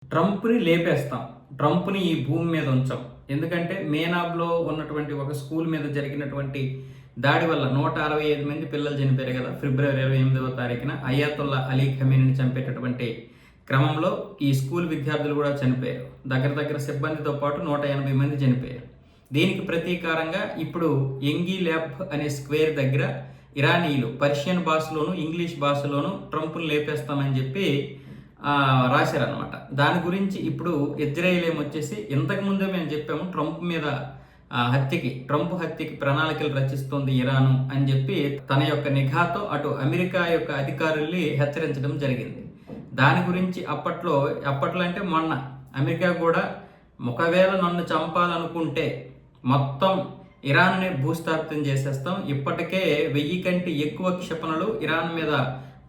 ట్రంప్‌ని లేపేస్తాం. ట్రంప్‌ని ఈ భూమి మీద ఉంచం. ఎందుకంటే మేనాబ్‌లో ఉన్నటువంటి ఒక స్కూల్ మీద జరిగినటువంటి దాడి వల్ల 165 మంది పిల్లలు చనిపోయారు కదా! ఫిబ్రవరి 28వ తారీఖున అయాతుల్లా అలీ ఖమేనీని చంపేటటువంటి క్రమంలో ఈ స్కూల్ విద్యార్థులు కూడా చనిపోయారు. దగ్గర దగ్గర సిబ్బందితో పాటు 180 మంది చనిపోయారు. దీనికి ప్రతీకారంగా ఇప్పుడు యంగీ ల్యాబ్ అనే స్క్వేర్ దగ్గర ఇరానీయులు పర్షియన్ భాషలోను, ఇంగ్లీష్ భాషలోను ట్రంప్‌ని లేపేస్తామని చెప్పి రాశారనమాట. దాని గురించి ఇప్పుడు ఇజ్రాయెల్ ఏమొచ్చేసి ఇంతకుముందే మేము చెప్పాము ట్రంప్ మీద ట్రంప్ హత్యకి ప్రణాళికలు రచిస్తోంది ఇరాను అని చెప్పి తన యొక్క నిఘాతో అటు అమెరికా యొక్క అధికారుల్ని హెచ్చరించడం జరిగింది. దాని గురించి అప్పట్లో అంటే మొన్న అమెరికా కూడా ఒకవేళ నన్ను చంపాలనుకుంటే మొత్తం ఇరాన్నే భూస్థాపితం చేసేస్తాం, ఇప్పటికే 1000 కంటే ఎక్కువ క్షిపణులు ఇరాన్ మీద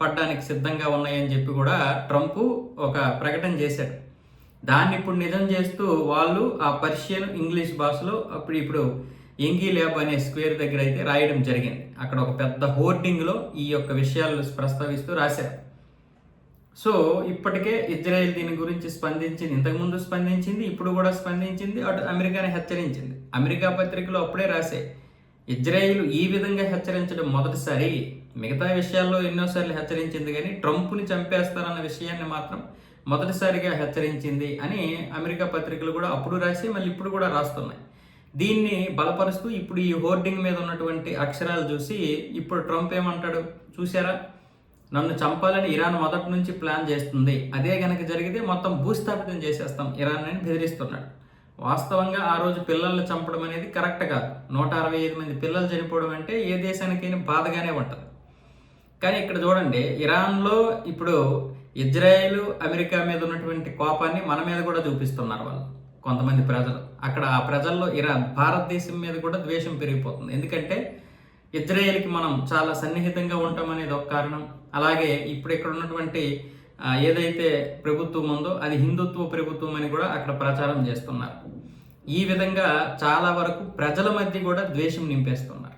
పడ్డానికి సిద్ధంగా ఉన్నాయని చెప్పి కూడా ట్రంప్ ఒక ప్రకటన చేశాడు. దాన్ని ఇప్పుడు నిజం చేస్తూ వాళ్ళు ఆ పర్షియన్ ఇంగ్లీష్ భాషలో ఇప్పుడు యంగీ ల్యాబ్ అనే స్క్వేర్ దగ్గర అయితే రాయడం జరిగింది. అక్కడ ఒక పెద్ద హోర్డింగ్లో ఈ యొక్క విషయాలు ప్రస్తావిస్తూ రాశారు. సో ఇప్పటికే ఇజ్రాయెల్ దీని గురించి స్పందించింది, ఇంతకుముందు స్పందించింది, ఇప్పుడు కూడా స్పందించింది, అటు అమెరికాని హెచ్చరించింది. అమెరికా పత్రికలు అప్పుడే రాశాయి, ఇజ్రాయెల్ ఈ విధంగా హెచ్చరించడం మొదటిసారి. మిగతా విషయాల్లో ఎన్నోసార్లు హెచ్చరించింది, కానీ ట్రంప్ని చంపేస్తారన్న విషయాన్ని మాత్రం మొదటిసారిగా హెచ్చరించింది అని అమెరికా పత్రికలు కూడా అప్పుడు రాసి మళ్ళీ ఇప్పుడు కూడా రాస్తున్నాయి. దీన్ని బలపరుస్తూ ఇప్పుడు ఈ హోర్డింగ్ మీద ఉన్నటువంటి అక్షరాలు చూసి ఇప్పుడు ట్రంప్ ఏమంటాడు చూసారా, నన్ను చంపాలని ఇరాన్ మొదటి నుంచి ప్లాన్ చేస్తుంది, అదే కనుక జరిగితే మొత్తం భూస్థాపితం చేసేస్తాం ఇరాన్ అని బెదిరిస్తున్నాడు. వాస్తవంగా ఆ రోజు పిల్లల్ని చంపడం అనేది కరెక్ట్ కాదు. 165 మంది పిల్లలు చనిపోవడం అంటే ఏ దేశానికైనా బాధగానే ఉంటుంది. కానీ ఇక్కడ చూడండి, ఇరాన్లో ఇప్పుడు ఇజ్రాయెల్ అమెరికా మీద ఉన్నటువంటి కోపాన్ని మన మీద కూడా చూపిస్తున్నారు వాళ్ళు కొంతమంది ప్రజలు. అక్కడ ఆ ప్రజల్లో భారతదేశం మీద కూడా ద్వేషం పెరిగిపోతుంది. ఎందుకంటే ఇజ్రాయెల్కి మనం చాలా సన్నిహితంగా ఉంటాం అనేది ఒక కారణం. అలాగే ఇప్పుడు ఇక్కడ ఉన్నటువంటి ఏదైతే ప్రభుత్వం ఉందో అది హిందుత్వ ప్రభుత్వం అని కూడా అక్కడ ప్రచారం చేస్తున్నారు. ఈ విధంగా చాలా వరకు ప్రజల మధ్య కూడా ద్వేషం నింపేస్తున్నారు.